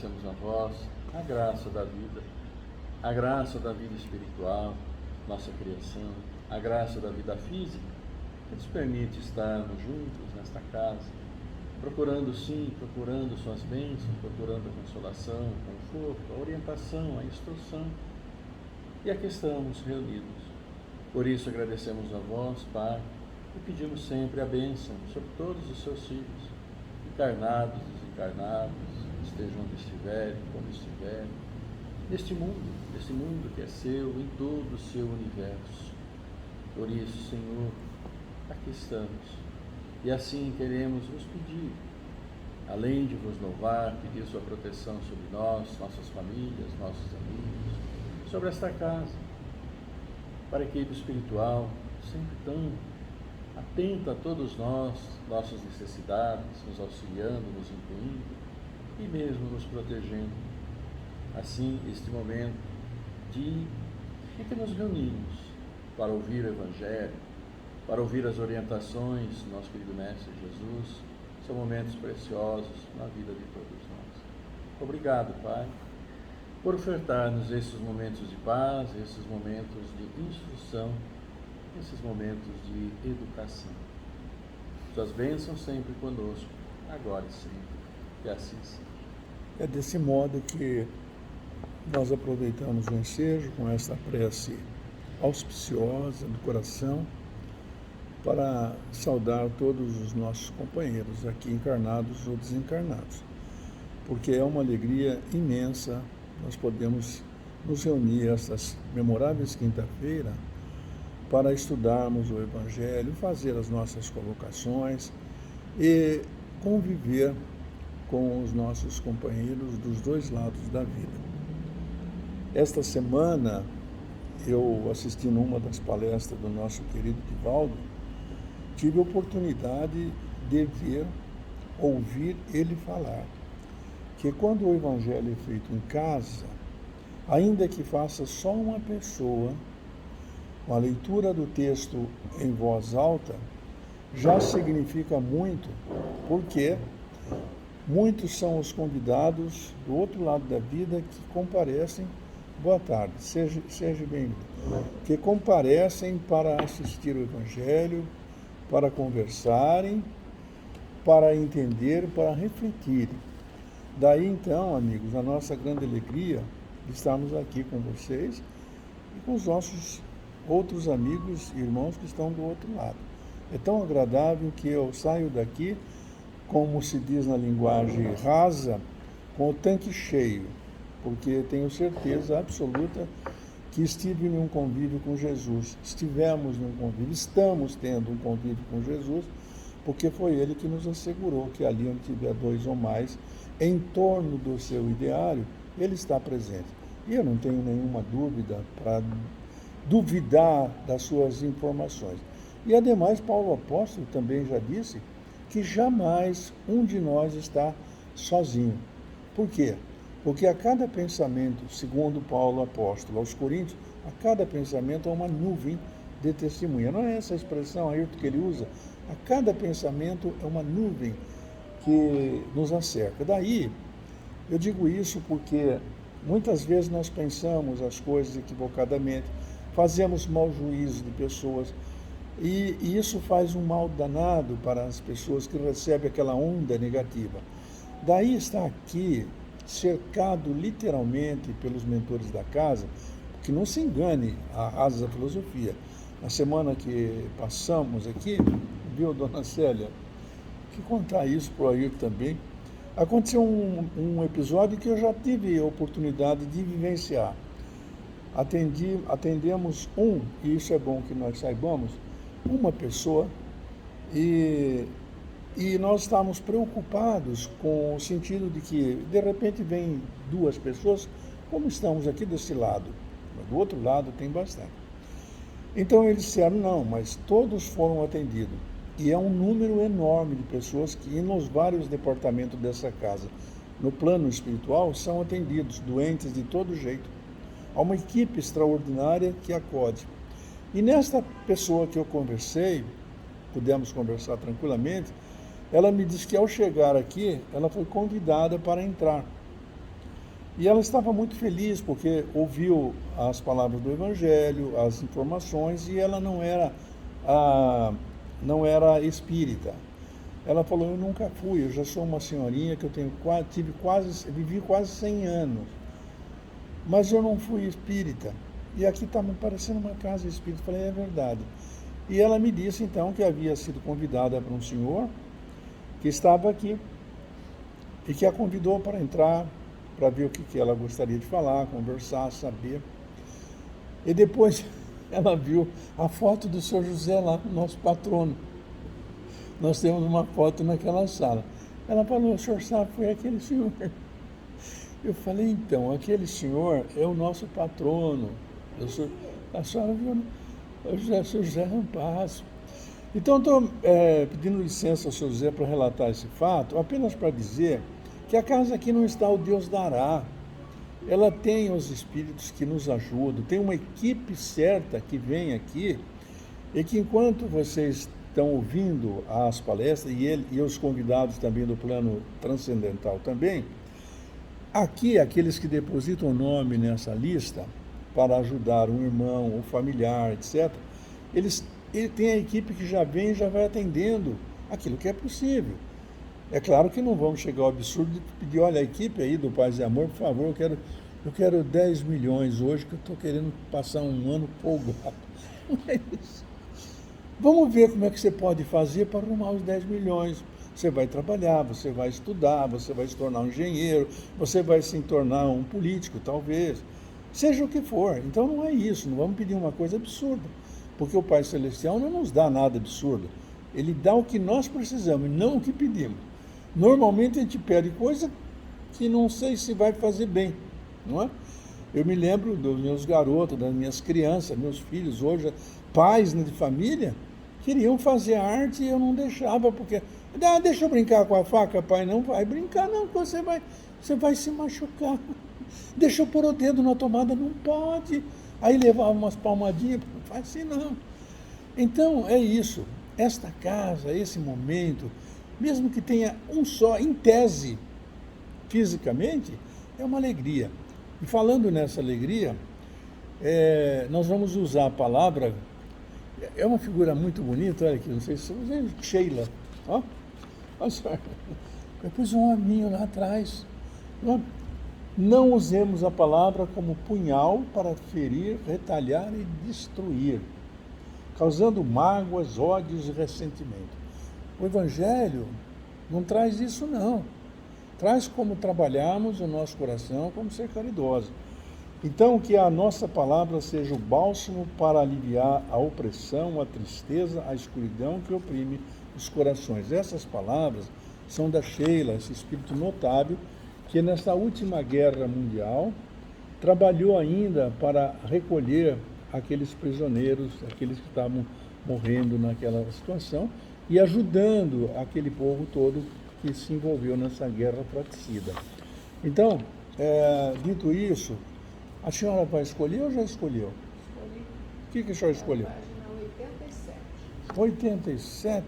agradecemos a vós a graça da vida espiritual, nossa criação, a graça da vida física, que nos permite estarmos juntos nesta casa, procurando suas bênçãos, procurando a consolação, o conforto, a orientação, a instrução. E aqui estamos reunidos. Por isso agradecemos a vós, Pai, e pedimos sempre a bênção sobre todos os seus filhos, encarnados, desencarnados, estejam onde estiverem, como estiverem, neste mundo que é seu, em todo o seu universo. Por isso, Senhor, aqui estamos. E assim queremos vos pedir, além de vos louvar, pedir sua proteção sobre nós, nossas famílias, nossos amigos, sobre esta casa, para a equipe espiritual, sempre tão atenta a todos nós, nossas necessidades, nos auxiliando, nos incluindo e mesmo nos protegendo. Assim, este momento em que nos reunimos para ouvir o Evangelho, para ouvir as orientações do nosso querido Mestre Jesus, são momentos preciosos na vida de todos nós. Obrigado, Pai, por ofertar-nos esses momentos de paz, esses momentos de instrução, esses momentos de educação. Suas bênçãos sempre conosco, agora e sempre, que assim seja. É desse modo que nós aproveitamos o ensejo com esta prece auspiciosa do coração para saudar todos os nossos companheiros aqui encarnados ou desencarnados, porque é uma alegria imensa nós podemos nos reunir estas memoráveis quinta-feira para estudarmos o Evangelho, fazer as nossas colocações e conviver com os nossos companheiros dos dois lados da vida. Esta semana eu assisti numa das palestras do nosso querido Divaldo, tive a oportunidade de ouvir ele falar que quando o Evangelho é feito em casa, ainda que faça só uma pessoa, a leitura do texto em voz alta já significa muito, porque muitos são os convidados do outro lado da vida que comparecem, boa tarde, seja bem-vindo, que comparecem para assistir o Evangelho, para conversarem, para entender, para refletirem. Daí então, amigos, a nossa grande alegria de estarmos aqui com vocês e com os nossos outros amigos e irmãos que estão do outro lado. É tão agradável que eu saio daqui, como se diz na linguagem rasa, com o tanque cheio, porque tenho certeza absoluta que estive num convívio com Jesus, estivemos num convívio, estamos tendo um convívio com Jesus, porque foi Ele que nos assegurou que ali onde tiver dois ou mais, em torno do seu ideário, Ele está presente. E eu não tenho nenhuma dúvida para duvidar das suas informações. E ademais, Paulo Apóstolo também já disse que jamais um de nós está sozinho. Por quê? Porque a cada pensamento, segundo Paulo Apóstolo aos Coríntios, a cada pensamento é uma nuvem de testemunha. Não é essa a expressão, Ayrton, que ele usa? A cada pensamento é uma nuvem que nos acerca. Daí, eu digo isso porque muitas vezes nós pensamos as coisas equivocadamente, fazemos mau juízo de pessoas, e isso faz um mal danado para as pessoas que recebem aquela onda negativa. Daí está aqui, cercado literalmente pelos mentores da casa, que não se engane a rasa filosofia. Na semana que passamos aqui, viu, dona Célia, que contar isso para o Ayrton também, aconteceu um episódio que eu já tive a oportunidade de vivenciar. Atendemos e isso é bom que nós saibamos, uma pessoa, e nós estávamos preocupados com o sentido de que, de repente, vem duas pessoas, como estamos aqui desse lado, do outro lado tem bastante. Então eles disseram, não, mas todos foram atendidos. E é um número enorme de pessoas que, nos vários departamentos dessa casa, no plano espiritual, são atendidos, doentes de todo jeito. Há uma equipe extraordinária que acode. E nesta pessoa que eu conversei, pudemos conversar tranquilamente, ela me disse que ao chegar aqui, ela foi convidada para entrar. E ela estava muito feliz porque ouviu as palavras do Evangelho, as informações, e ela não era espírita. Ela falou: eu nunca fui, eu já sou uma senhorinha que eu vivi quase 100 anos, mas eu não fui espírita. E aqui está me parecendo uma casa espírita. Eu falei: é verdade. E ela me disse então que havia sido convidada por um senhor que estava aqui e que a convidou para entrar, para ver o que ela gostaria de falar, conversar, saber. E depois ela viu a foto do Sr. José lá, nosso patrono. Nós temos uma foto naquela sala. Ela falou: o senhor sabe, foi aquele senhor. Eu falei: então, aquele senhor é o nosso patrono. A senhora viu, né? O Sr. José Rampazzo. Então, estou pedindo licença ao Sr. José para relatar esse fato, apenas para dizer que a casa aqui não está o Deus dará. Ela tem os espíritos que nos ajudam, tem uma equipe certa que vem aqui e que, enquanto vocês estão ouvindo as palestras e os convidados também do plano transcendental também, aqui aqueles que depositam o nome nessa lista para ajudar um irmão, um familiar, etc., ele tem a equipe que já vem e já vai atendendo aquilo que é possível. É claro que não vamos chegar ao absurdo de pedir: olha, a equipe aí do Paz e Amor, por favor, eu quero 10 milhões hoje, que eu estou querendo passar um ano folgado. Não é isso. Vamos ver como é que você pode fazer para arrumar os 10 milhões. Você vai trabalhar, você vai estudar, você vai se tornar um engenheiro, você vai se tornar um político, talvez. Seja o que for. Então não é isso, não vamos pedir uma coisa absurda. Porque o Pai Celestial não nos dá nada absurdo. Ele dá o que nós precisamos, não o que pedimos. Normalmente a gente pede coisa que não sei se vai fazer bem, não é? Eu me lembro dos meus garotos, das minhas crianças, meus filhos hoje, pais, né, de família, queriam fazer arte e eu não deixava, porque: deixa eu brincar com a faca, pai. Não vai brincar não, você vai se machucar. Deixa eu pôr o dedo na tomada, não pode. Aí levava umas palmadinhas, não faz assim não. Então é isso, esta casa, esse momento, mesmo que tenha um só, em tese, fisicamente, é uma alegria. E falando nessa alegria, nós vamos usar a palavra, é uma figura muito bonita, olha aqui, não sei se você Sheila, ó, olha só, depois um hominho lá atrás. Não usemos a palavra como punhal para ferir, retalhar e destruir, causando mágoas, ódios e ressentimento. O Evangelho não traz isso, não. Traz como trabalharmos o nosso coração, como ser caridoso. Então, que a nossa palavra seja o bálsamo para aliviar a opressão, a tristeza, a escuridão que oprime os corações. Essas palavras são da Sheila, esse espírito notável, que nessa última guerra mundial trabalhou ainda para recolher aqueles prisioneiros, aqueles que estavam morrendo naquela situação, e ajudando aquele povo todo que se envolveu nessa guerra fratricida. Então, dito isso, a senhora vai escolher ou já escolheu? Escolhi. O que a senhora escolheu? Página 87. 87?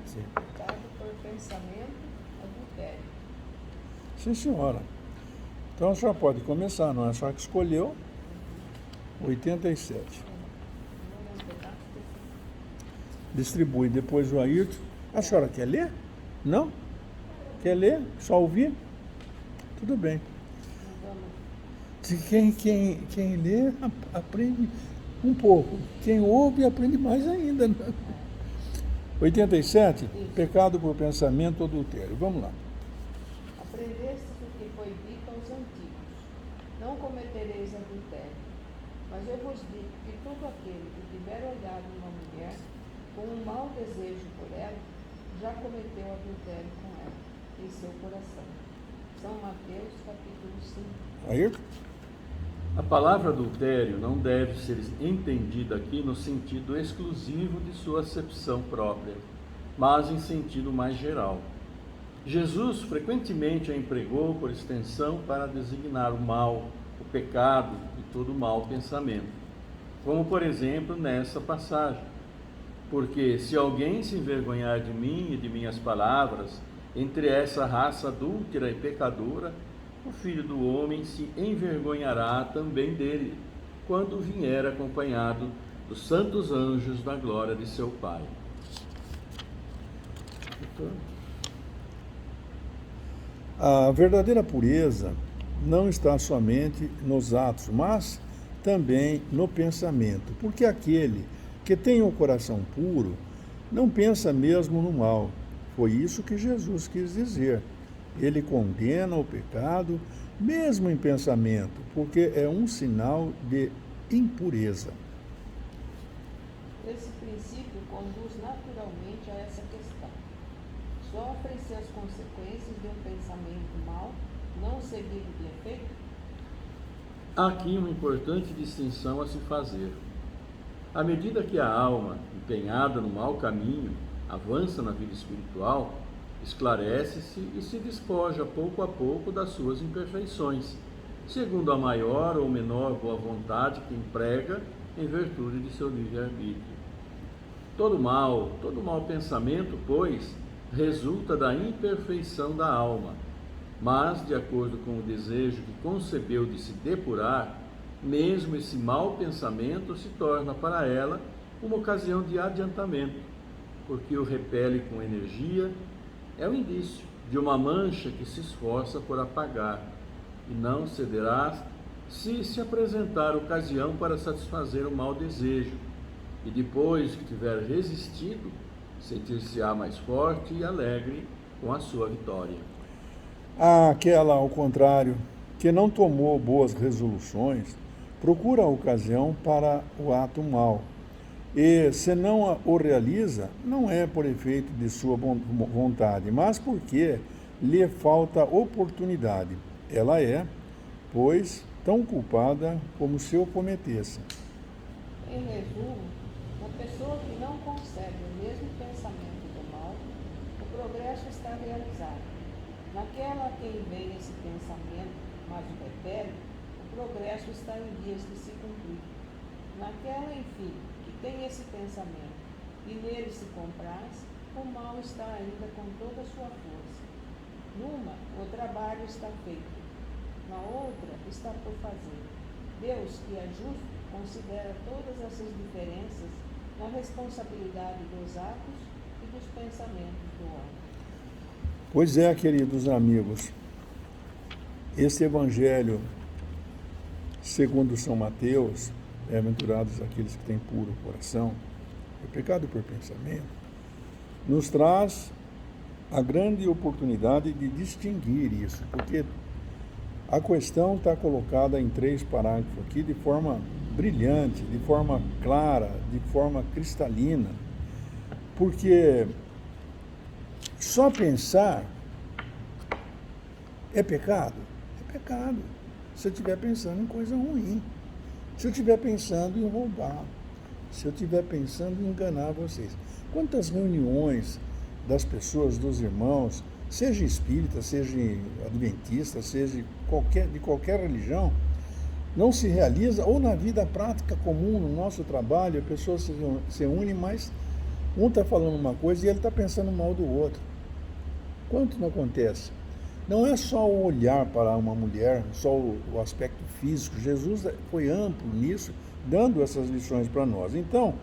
Dado por pensamento, adultério. Sim, senhora. Então a senhora pode começar, não é? A senhora que escolheu 87. Distribui. Depois o Ayrton. A senhora quer ler? Não? Quer ler? Só ouvir? Tudo bem. Quem lê aprende um pouco. Quem ouve aprende mais ainda. Né? 87, pecado por pensamento ou adultério. Vamos lá. Aprendeste o que foi dito aos antigos: não cometereis adultério. Mas eu vos digo que todo aquele que tiver olhado uma mulher com um mau desejo por ela, já cometeu adultério com ela em seu coração. São Mateus, capítulo 5. Ayrton? A palavra adultério não deve ser entendida aqui no sentido exclusivo de sua acepção própria, mas em sentido mais geral. Jesus frequentemente a empregou por extensão para designar o mal, o pecado e todo mau pensamento, como por exemplo nessa passagem. Porque se alguém se envergonhar de mim e de minhas palavras, entre essa raça adúltera e pecadora, o Filho do Homem se envergonhará também dele, quando vier acompanhado dos santos anjos da glória de seu Pai. A verdadeira pureza não está somente nos atos, mas também no pensamento, porque aquele que tem o coração puro não pensa mesmo no mal. Foi isso que Jesus quis dizer. Ele condena o pecado, mesmo em pensamento, porque é um sinal de impureza. Esse princípio conduz naturalmente a essa questão. Sofrem-se as consequências de um pensamento mau, não seguido de efeito? Há aqui uma importante distinção a se fazer. À medida que a alma, empenhada no mau caminho, avança na vida espiritual, esclarece-se e se despoja pouco a pouco das suas imperfeições, segundo a maior ou menor boa vontade que emprega em virtude de seu livre-arbítrio. Todo mau pensamento, pois, resulta da imperfeição da alma, mas, de acordo com o desejo que concebeu de se depurar, mesmo esse mau pensamento se torna para ela uma ocasião de adiantamento, porque o repele com energia, é um indício de uma mancha que se esforça por apagar, e não cederá se apresentar ocasião para satisfazer o mau desejo, e depois que tiver resistido, sentir-se-á mais forte e alegre com a sua vitória. Aquela, ao contrário, que não tomou boas resoluções, procura a ocasião para o ato mau. E, se não o realiza, não é por efeito de sua vontade, mas porque lhe falta oportunidade. Ela é, pois, tão culpada como se o cometesse. Em resumo, uma pessoa que não concebe o mesmo pensamento do mal, o progresso está realizado. Naquela a quem vem esse pensamento, mas o repele, o progresso está em vias de se cumprir. Naquela, enfim, que tem esse pensamento e nele se compraz, o mal está ainda com toda a sua força. Numa, o trabalho está feito. Na outra, está por fazer. Deus, que é justo, considera todas essas diferenças na responsabilidade dos atos e dos pensamentos do homem. Pois é, queridos amigos, este Evangelho, segundo São Mateus, bem-aventurados aqueles que têm puro coração, o pecado por pensamento, nos traz a grande oportunidade de distinguir isso, porque a questão está colocada em 3 parágrafos aqui de forma brilhante, de forma clara, de forma cristalina, porque só pensar é pecado? É pecado. Se eu estiver pensando em coisa ruim, se eu estiver pensando em roubar, se eu estiver pensando em enganar vocês. Quantas reuniões das pessoas, dos irmãos, seja espírita, seja adventista, seja de qualquer religião, não se realiza, ou na vida prática comum, no nosso trabalho, a pessoa se une, mas um está falando uma coisa e ele está pensando mal do outro. Quanto não acontece? Não é só o olhar para uma mulher, só o aspecto físico. Jesus foi amplo nisso, dando essas lições para nós. Então,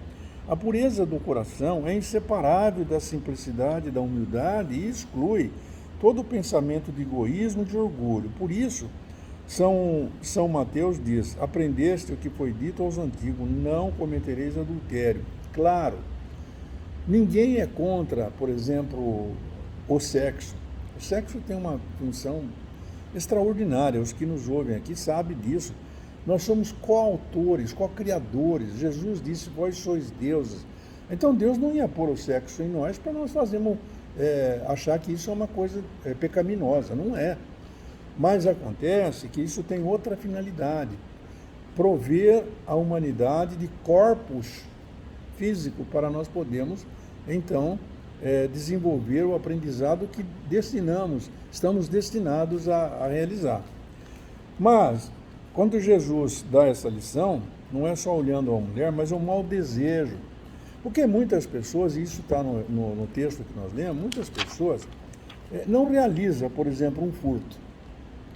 a pureza do coração é inseparável da simplicidade, da humildade e exclui todo o pensamento de egoísmo e de orgulho. Por isso, São Mateus diz: aprendeste o que foi dito aos antigos, não cometereis adultério. Claro, ninguém é contra, por exemplo, o sexo. O sexo tem uma função extraordinária. Os que nos ouvem aqui sabem disso. Nós somos coautores, co-criadores. Jesus disse: vós sois deuses. Então Deus não ia pôr o sexo em nós para nós fazermos, achar que isso é uma coisa pecaminosa. Não é. Mas acontece que isso tem outra finalidade: prover a humanidade de corpos físicos para nós podermos, então, desenvolver o aprendizado que estamos destinados a realizar. Mas, quando Jesus dá essa lição, não é só olhando a mulher, mas é um mau desejo. Porque muitas pessoas, e isso está no texto que nós lemos, muitas pessoas não realizam, por exemplo, um furto.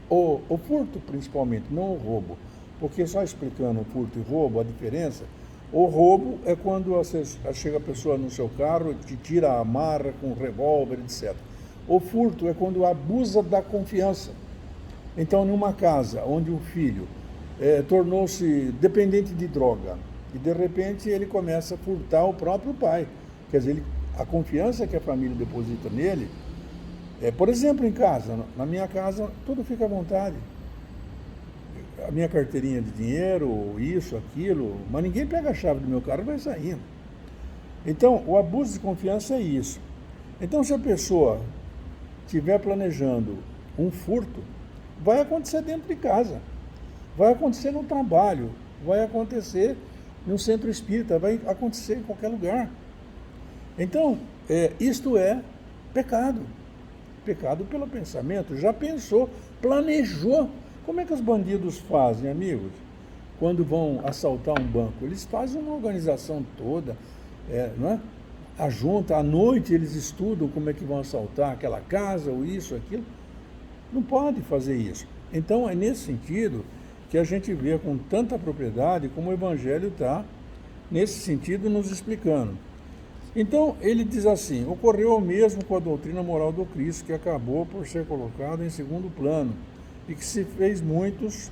o furto principalmente, não o roubo, porque só explicando o furto e roubo, a diferença, o roubo é quando chega a pessoa no seu carro e te tira a amarra com revólver, etc. O furto é quando abusa da confiança. Então, numa casa onde o filho tornou-se dependente de droga e, de repente, ele começa a furtar o próprio pai. Quer dizer, a confiança que a família deposita nele, por exemplo, em casa, na minha casa, tudo fica à vontade. A minha carteirinha de dinheiro, isso, aquilo, mas ninguém pega a chave do meu carro e vai saindo. Então, o abuso de confiança é isso. Então, se a pessoa estiver planejando um furto, vai acontecer dentro de casa, vai acontecer no trabalho, vai acontecer no centro espírita, vai acontecer em qualquer lugar. Então, isto é pecado. Pecado pelo pensamento. Já pensou, planejou. Como é que os bandidos fazem, amigos? Quando vão assaltar um banco, eles fazem uma organização toda, não é? A junta, à noite eles estudam como é que vão assaltar aquela casa, ou isso, aquilo. Não pode fazer isso. Então, é nesse sentido que a gente vê com tanta propriedade como o Evangelho está, nesse sentido, nos explicando. Então, ele diz assim: ocorreu o mesmo com a doutrina moral do Cristo, que acabou por ser colocada em segundo plano, e que se fez muitos...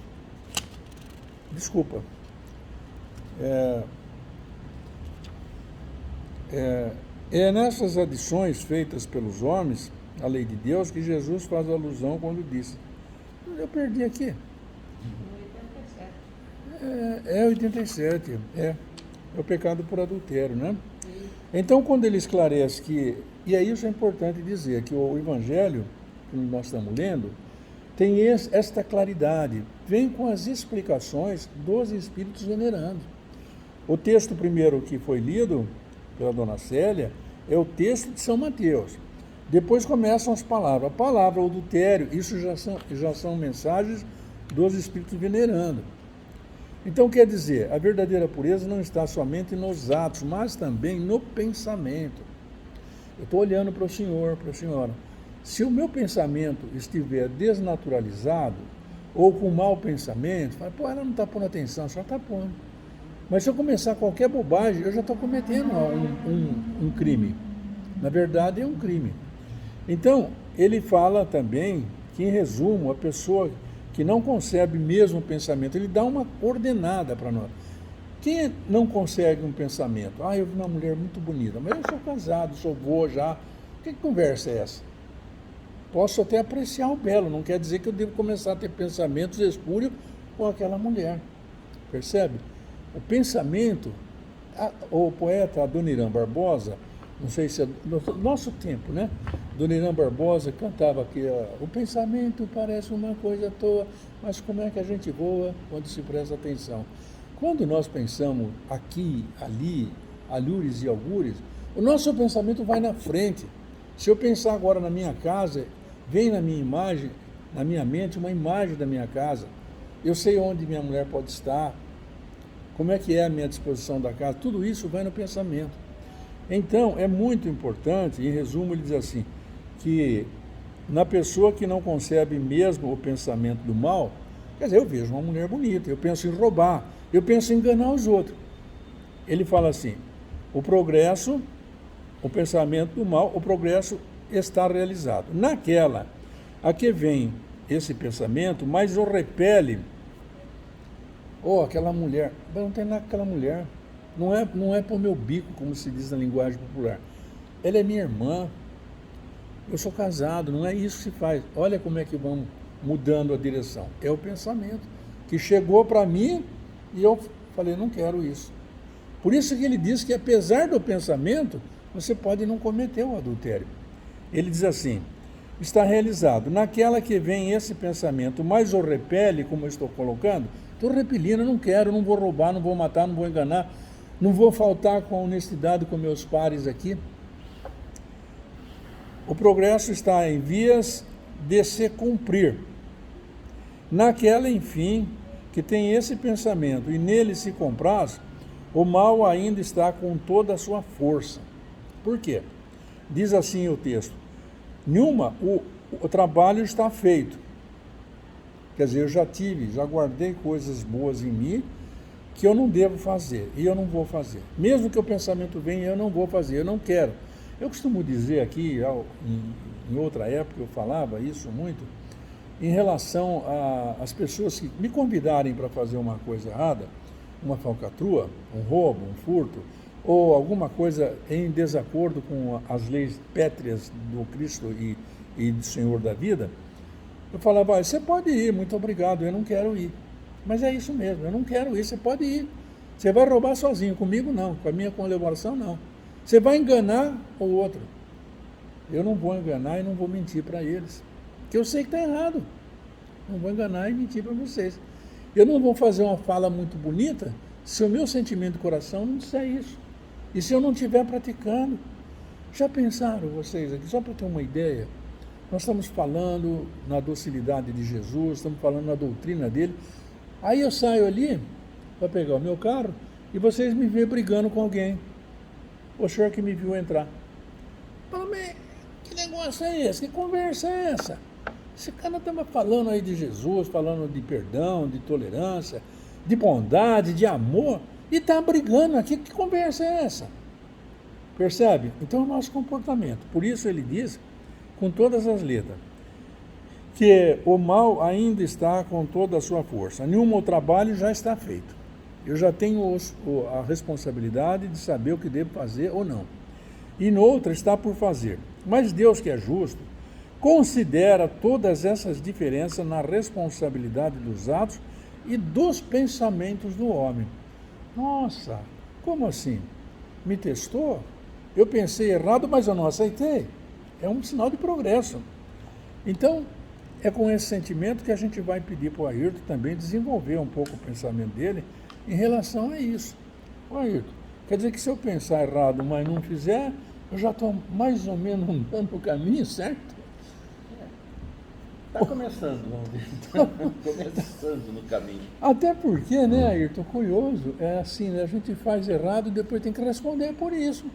É nessas adições feitas pelos homens à lei de Deus que Jesus faz alusão quando disse: eu perdi aqui. 87. É o pecado por adultério, né? Então, quando ele esclarece que... E aí isso é importante dizer, que o Evangelho, que nós estamos lendo, tem esta claridade, vem com as explicações dos Espíritos venerando. O texto primeiro que foi lido pela Dona Célia é o texto de São Mateus. Depois começam as palavras. A palavra adultério, isso já são mensagens dos Espíritos venerando. Então, quer dizer, a verdadeira pureza não está somente nos atos, mas também no pensamento. Eu estou olhando para o senhor, para a senhora. Se o meu pensamento estiver desnaturalizado, ou com mau pensamento, fala, ela não está pondo atenção, só está pondo. Mas se eu começar qualquer bobagem, eu já estou cometendo um crime. Na verdade, é um crime. Então, ele fala também que, em resumo, a pessoa que não concebe mesmo o pensamento, ele dá uma coordenada para nós. Quem não consegue um pensamento? Eu vi uma mulher muito bonita, mas eu sou casado, sou vô já. Que conversa é essa? Posso até apreciar o belo, não quer dizer que eu devo começar a ter pensamentos espúrios com aquela mulher. Percebe? O pensamento, o poeta Adoniran Barbosa, não sei se é do nosso tempo, né? Adoniran Barbosa cantava aqui, o pensamento parece uma coisa à toa, mas como é que a gente voa quando se presta atenção? Quando nós pensamos aqui, ali, alhures e algures, o nosso pensamento vai na frente. Se eu pensar agora na minha casa, vem na minha imagem, na minha mente, uma imagem da minha casa. Eu sei onde minha mulher pode estar, como é que é a minha disposição da casa, tudo isso vai no pensamento. Então, é muito importante, em resumo, ele diz assim, que na pessoa que não concebe mesmo o pensamento do mal, quer dizer, eu vejo uma mulher bonita, eu penso em roubar, eu penso em enganar os outros. Ele fala assim, o progresso, o pensamento do mal, o progresso está realizado. Naquela a que vem esse pensamento, mas o repele, aquela mulher, não tem nada com aquela mulher, não é por meu bico, como se diz na linguagem popular, ela é minha irmã, eu sou casado, não é isso que se faz. Olha como é que vamos mudando a direção, é o pensamento, que chegou para mim e eu falei, não quero isso. Por isso que ele diz que apesar do pensamento, você pode não cometer o adultério. Ele diz assim, está realizado, naquela que vem esse pensamento, mas o repele, como eu estou colocando, estou repelindo, não quero, não vou roubar, não vou matar, não vou enganar, não vou faltar com a honestidade com meus pares aqui. O progresso está em vias de se cumprir. Naquela, enfim, que tem esse pensamento e nele se compraz, o mal ainda está com toda a sua força. Por quê? Diz assim o texto, nenhuma, o trabalho está feito. Quer dizer, eu já guardei coisas boas em mim que eu não devo fazer e eu não vou fazer. Mesmo que o pensamento venha, eu não vou fazer, eu não quero. Eu costumo dizer aqui, em outra época eu falava isso muito, em relação às pessoas que me convidarem para fazer uma coisa errada, uma falcatrua, um roubo, um furto, ou alguma coisa em desacordo com as leis pétreas do Cristo e do Senhor da vida, eu falava, você pode ir, muito obrigado, eu não quero ir. Mas é isso mesmo, eu não quero ir, você pode ir. Você vai roubar sozinho, comigo não, com a minha colaboração não. Você vai enganar o outro. Eu não vou enganar e não vou mentir para eles. Porque eu sei que está errado. Não vou enganar e mentir para vocês. Eu não vou fazer uma fala muito bonita se o meu sentimento do coração não disser isso. E se eu não estiver praticando. Já pensaram vocês aqui, só para ter uma ideia, nós estamos falando na docilidade de Jesus, estamos falando na doutrina dele. Aí eu saio ali para pegar o meu carro e vocês me veem brigando com alguém. O senhor que me viu entrar. Fala, mas que negócio é esse? Que conversa é essa? Esse cara estava falando aí de Jesus, falando de perdão, de tolerância, de bondade, de amor, e está brigando aqui. Que conversa é essa? Percebe? Então é o nosso comportamento. Por isso ele diz, com todas as letras, que o mal ainda está com toda a sua força. Nenhum trabalho já está feito. Eu já tenho a responsabilidade de saber o que devo fazer ou não. E noutra está por fazer. Mas Deus, que é justo, considera todas essas diferenças na responsabilidade dos atos e dos pensamentos do homem. Nossa, como assim? Me testou? Eu pensei errado, mas eu não aceitei. É um sinal de progresso. Então, é com esse sentimento que a gente vai pedir para o Ayrton também desenvolver um pouco o pensamento dele em relação a isso. Ô Ayrton, quer dizer que se eu pensar errado, mas não fizer, eu já estou mais ou menos andando no caminho, certo? Está começando, vamos dizer. Começando no caminho. Até porque, né, Ayrton, curioso, é assim, né, a gente faz errado e depois tem que responder por isso.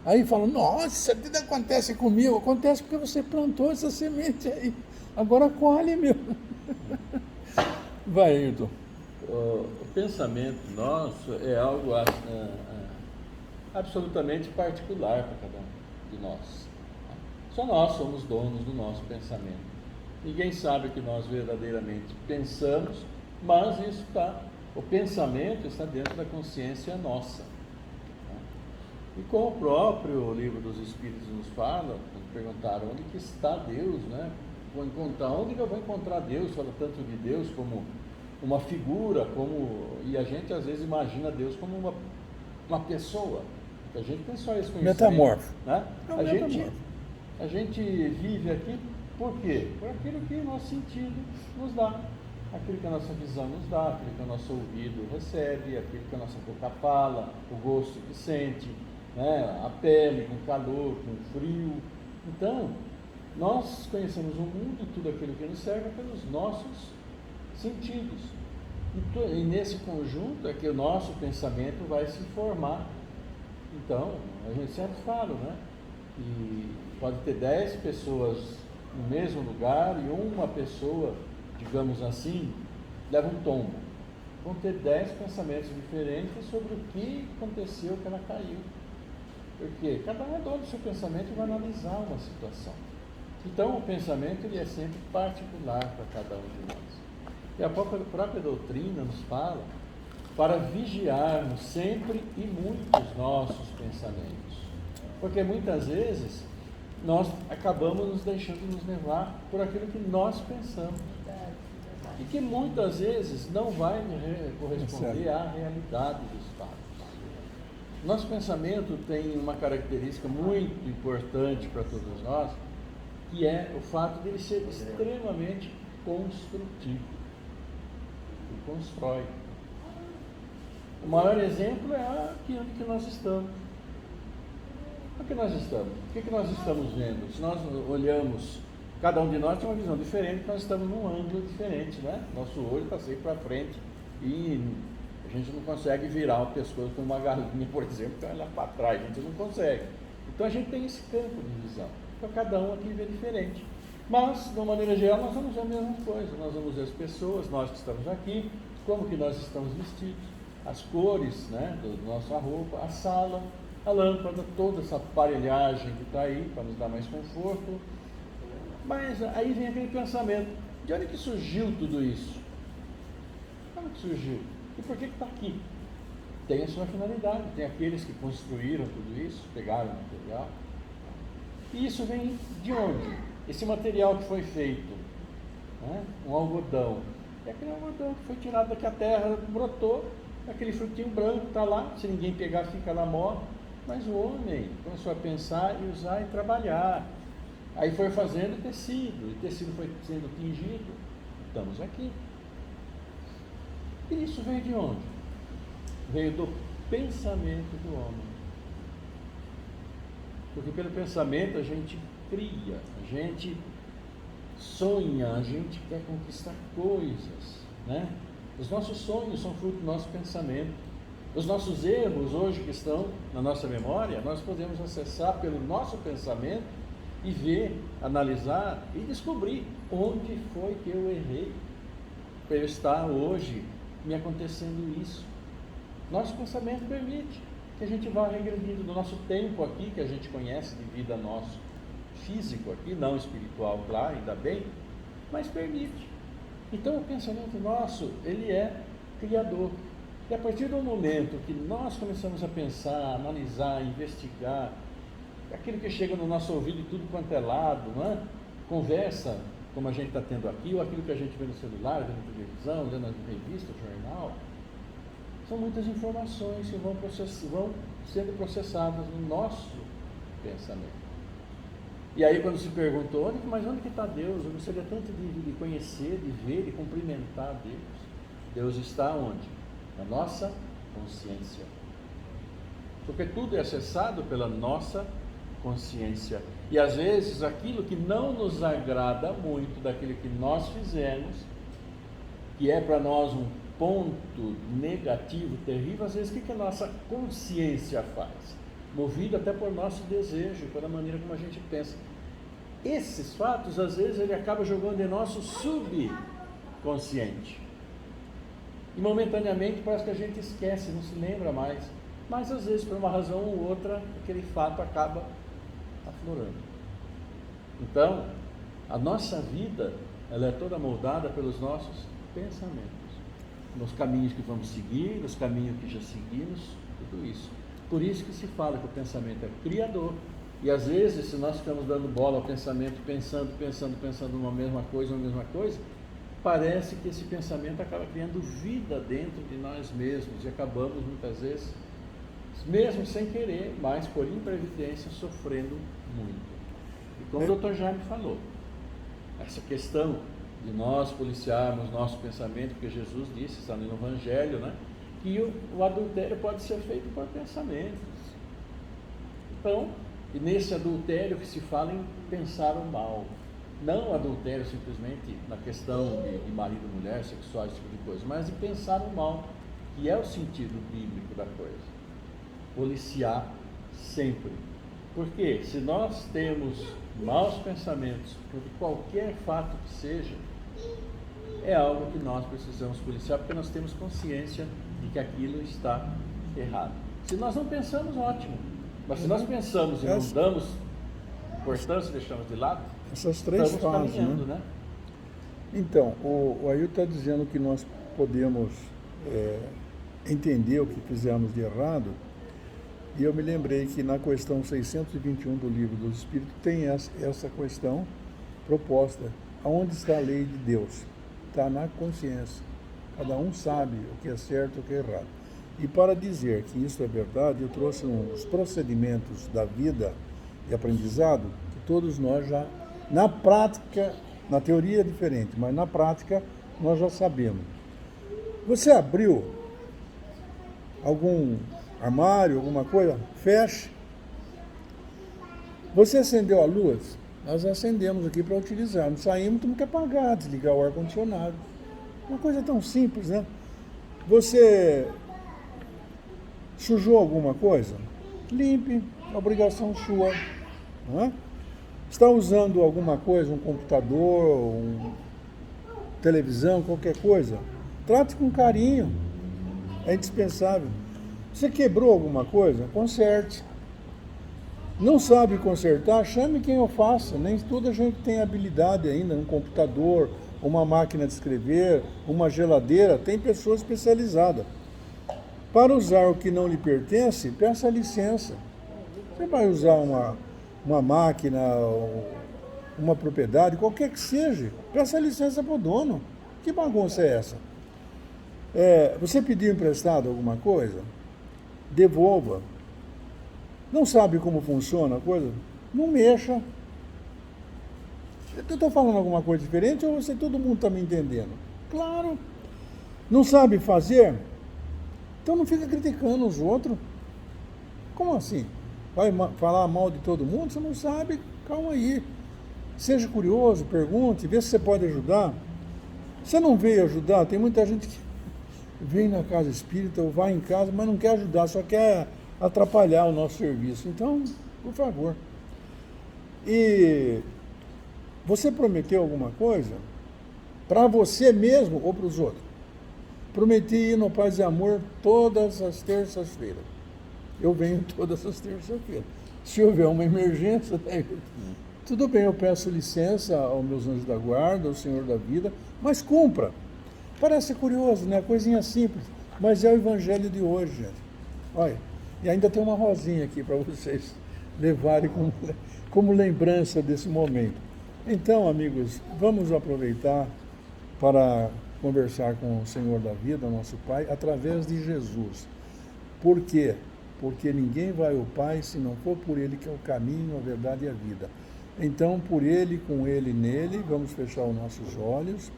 Aí fala, nossa, isso acontece comigo. Acontece porque você plantou essa semente aí. Agora colhe, meu. Vai, Ayrton. O pensamento nosso é algo absolutamente particular para cada um de nós. Só nós somos donos do nosso pensamento. Ninguém sabe o que nós verdadeiramente pensamos, mas isso está, o pensamento está dentro da consciência nossa. E como o próprio livro dos Espíritos nos fala, quando perguntaram onde que está Deus, né? Onde que eu vou encontrar Deus? Fala tanto de Deus como uma figura, e a gente às vezes imagina Deus como uma pessoa. A gente tem só esse conhecimento. Metamorfo. Né? A gente vive aqui por quê? Por aquilo que o nosso sentido nos dá. Aquilo que a nossa visão nos dá, aquilo que o nosso ouvido recebe, aquilo que a nossa boca fala, o gosto que sente, né? A pele com calor, com frio. Então, nós conhecemos o mundo e tudo aquilo que nos serve pelos nossos sentidos. E nesse conjunto é que o nosso pensamento vai se formar. Então, a gente sempre fala, né? Que pode ter 10 pessoas no mesmo lugar e uma pessoa, digamos assim, leva um tombo. Vão ter 10 pensamentos diferentes sobre o que aconteceu que ela caiu. Porque cada um é dono do seu pensamento e vai analisar uma situação. Então o pensamento ele é sempre particular para cada um de nós. E a própria doutrina nos fala para vigiarmos sempre e muito os nossos pensamentos. Porque muitas vezes nós acabamos nos deixando nos levar por aquilo que nós pensamos. E que muitas vezes não vai corresponder à realidade dos fatos. Nosso pensamento tem uma característica muito importante para todos nós, que é o fato de ele ser extremamente construtivo. Ele constrói. O maior exemplo é aqui onde que nós estamos. Onde nós estamos? O que nós estamos vendo? Se nós olhamos, cada um de nós tem uma visão diferente, nós estamos num ângulo diferente, né? Nosso olho está sempre para frente e a gente não consegue virar o pescoço como uma galinha, por exemplo, para olhar para trás, a gente não consegue. Então a gente tem esse campo de visão. Então cada um aqui vê diferente. Mas, de uma maneira geral, nós vamos ver a mesma coisa. Nós vamos ver as pessoas, nós que estamos aqui, como que nós estamos vestidos, as cores, né, da nossa roupa, a sala, a lâmpada, toda essa aparelhagem que está aí para nos dar mais conforto. Mas aí vem aquele pensamento, de onde que surgiu tudo isso? Como que surgiu? E por que está aqui? Tem a sua finalidade, tem aqueles que construíram tudo isso, pegaram o material. E isso vem de onde? Esse material que foi feito, né? Um algodão, é aquele algodão que foi tirado daqui a terra, brotou, aquele frutinho branco está lá, se ninguém pegar fica na moda, mas o homem começou a pensar e usar e trabalhar. Aí foi fazendo tecido, e tecido foi sendo tingido, estamos aqui. E isso veio de onde? Veio do pensamento do homem. Porque pelo pensamento a gente cria, a gente sonha, a gente quer conquistar coisas, né? Os nossos sonhos são fruto do nosso pensamento. Os nossos erros hoje que estão na nossa memória, nós podemos acessar pelo nosso pensamento e ver, analisar e descobrir onde foi que eu errei para eu estar hoje me acontecendo isso. Nosso pensamento permite que a gente vá regredindo do nosso tempo aqui, que a gente conhece de vida nosso físico aqui, não espiritual, claro, ainda bem, mas permite. Então o pensamento nosso, ele é criador. E a partir do momento que nós começamos a pensar, analisar, investigar, aquilo que chega no nosso ouvido de tudo quanto é lado, não é? Conversa, como a gente está tendo aqui, ou aquilo que a gente vê no celular, vê na televisão, lendo na revista, jornal, são muitas informações que vão sendo processadas no nosso pensamento. E aí quando se perguntou, mas onde que está Deus? Eu gostaria tanto de conhecer, de ver, de cumprimentar Deus. Deus está onde? Na nossa consciência. Porque tudo é acessado pela nossa consciência. E às vezes aquilo que não nos agrada muito daquilo que nós fizemos, que é para nós um ponto negativo, terrível, às vezes o que a nossa consciência faz? Movido até por nosso desejo, pela maneira como a gente pensa. Esses fatos, às vezes, ele acaba jogando em nosso subconsciente. E momentaneamente parece que a gente esquece, não se lembra mais. Mas às vezes, por uma razão ou outra, aquele fato acaba aflorando. Então, a nossa vida, ela é toda moldada pelos nossos pensamentos. Nos caminhos que vamos seguir, nos caminhos que já seguimos, tudo isso. Por isso que se fala que o pensamento é criador. E às vezes, se nós ficamos dando bola ao pensamento, pensando numa mesma coisa, parece que esse pensamento acaba criando vida dentro de nós mesmos e acabamos muitas vezes, mesmo sem querer, mas por imprevidência, sofrendo muito. E como o Dr. Jaime falou, essa questão de nós policiarmos nosso pensamento, porque Jesus disse, está no Evangelho, né, que o adultério pode ser feito por pensamentos. Então, e nesse adultério que se fala em pensar o mal, não adultério simplesmente na questão de marido e mulher, sexual, esse tipo de coisa, mas de pensar o mal, que é o sentido bíblico da coisa. Policiar sempre. Porque se nós temos maus pensamentos por qualquer fato que seja, é algo que nós precisamos policiar, porque nós temos consciência de que aquilo está errado. Se nós não pensamos, ótimo. Mas se nós pensamos e não damos importância, deixamos de lado, essas três fases, né? Então, o Ailton está dizendo que nós podemos entender o que fizemos de errado, e eu me lembrei que na questão 621 do Livro dos Espíritos tem essa questão proposta. Aonde está a lei de Deus? Está na consciência. Cada um sabe o que é certo e o que é errado. E para dizer que isso é verdade, eu trouxe uns procedimentos da vida de aprendizado que todos nós já, na prática, na teoria é diferente, mas na prática nós já sabemos. Você abriu algum armário, alguma coisa? Feche. Você acendeu a luz? Nós acendemos aqui para utilizar. Não saímos, temos que apagar, desligar o ar-condicionado. Uma coisa tão simples, né? Você sujou alguma coisa? Limpe, é obrigação sua. Não é? Está usando alguma coisa, um computador, televisão, qualquer coisa, trate com carinho, é indispensável. Você quebrou alguma coisa? Conserte. Não sabe consertar? Chame quem o faça. Nem toda a gente tem habilidade ainda, um computador, uma máquina de escrever, uma geladeira, tem pessoas especializadas. Para usar o que não lhe pertence, peça licença. Você vai usar uma máquina, uma propriedade, qualquer que seja, peça licença para o dono. Que bagunça é essa? Você pediu emprestado alguma coisa? Devolva. Não sabe como funciona a coisa? Não mexa. Eu estou falando alguma coisa diferente ou todo mundo está me entendendo? Claro. Não sabe fazer? Então não fica criticando os outros. Como assim? Vai falar mal de todo mundo? Você não sabe? Calma aí. Seja curioso, pergunte, vê se você pode ajudar. Você não veio ajudar? Tem muita gente que vem na casa espírita ou vai em casa, mas não quer ajudar, só quer atrapalhar o nosso serviço. Então, por favor. E você prometeu alguma coisa para você mesmo ou para os outros? Prometi ir no Paz e Amor todas as terças-feiras. Eu venho todas as terças-feiras. Se houver uma emergência, tudo bem, eu peço licença aos meus anjos da guarda, ao Senhor da vida, mas cumpra. Parece curioso, né? Coisinha simples, mas é o evangelho de hoje, gente. Olha, e ainda tem uma rosinha aqui para vocês levarem como lembrança desse momento. Então, amigos, vamos aproveitar para conversar com o Senhor da vida, nosso Pai, através de Jesus. Por quê? Porque ninguém vai ao Pai se não for por Ele, que é o caminho, a verdade e a vida. Então, por Ele, com Ele, nele, vamos fechar os nossos olhos,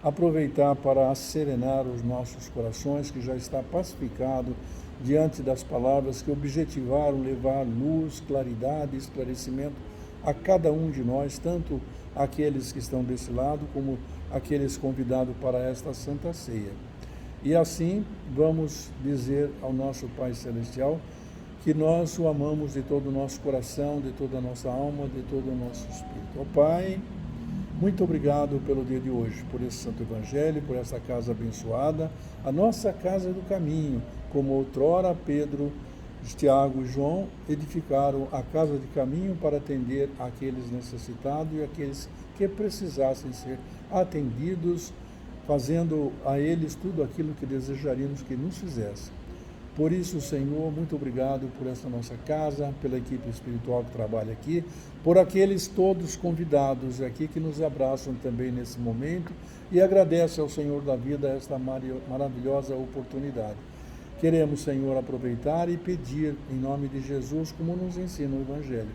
aproveitar para serenar os nossos corações, que já está pacificado diante das palavras que objetivaram levar luz, claridade e esclarecimento a cada um de nós, tanto aqueles que estão desse lado, como aqueles convidados para esta Santa Ceia. E assim vamos dizer ao nosso Pai Celestial que nós o amamos de todo o nosso coração, de toda a nossa alma, de todo o nosso espírito. Ó Pai, muito obrigado pelo dia de hoje, por esse Santo Evangelho, por essa casa abençoada, a nossa casa do caminho, como outrora Pedro, Tiago e João edificaram a casa de caminho para atender aqueles necessitados e aqueles que precisassem ser atendidos, fazendo a eles tudo aquilo que desejaríamos que nos fizesse. Por isso, Senhor, muito obrigado por essa nossa casa, pela equipe espiritual que trabalha aqui, por aqueles todos convidados aqui que nos abraçam também nesse momento e agradece ao Senhor da vida esta maravilhosa oportunidade. Queremos, Senhor, aproveitar e pedir, em nome de Jesus, como nos ensina o Evangelho,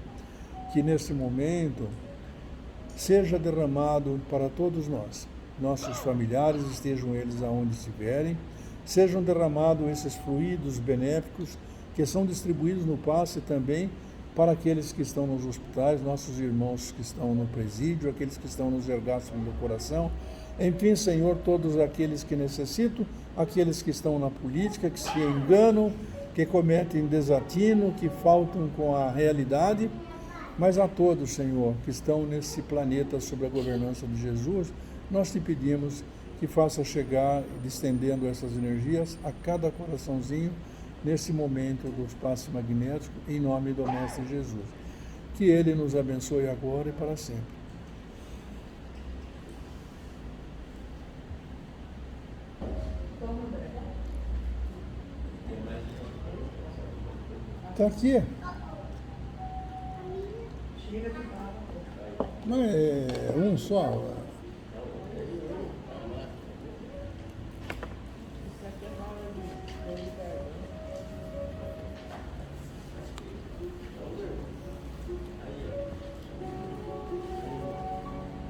que nesse momento seja derramado para todos nós, nossos familiares, estejam eles aonde estiverem, sejam derramados esses fluidos benéficos que são distribuídos no passe também para aqueles que estão nos hospitais, nossos irmãos que estão no presídio, aqueles que estão nos ergástulos do coração, enfim, Senhor, todos aqueles que necessitam, aqueles que estão na política, que se enganam, que cometem desatino, que faltam com a realidade, mas a todos, Senhor, que estão nesse planeta sob a governança de Jesus, nós te pedimos que faça chegar, estendendo essas energias a cada coraçãozinho, nesse momento do espaço magnético, em nome do Mestre Jesus. Que Ele nos abençoe agora e para sempre. Está aqui. Mas é um só.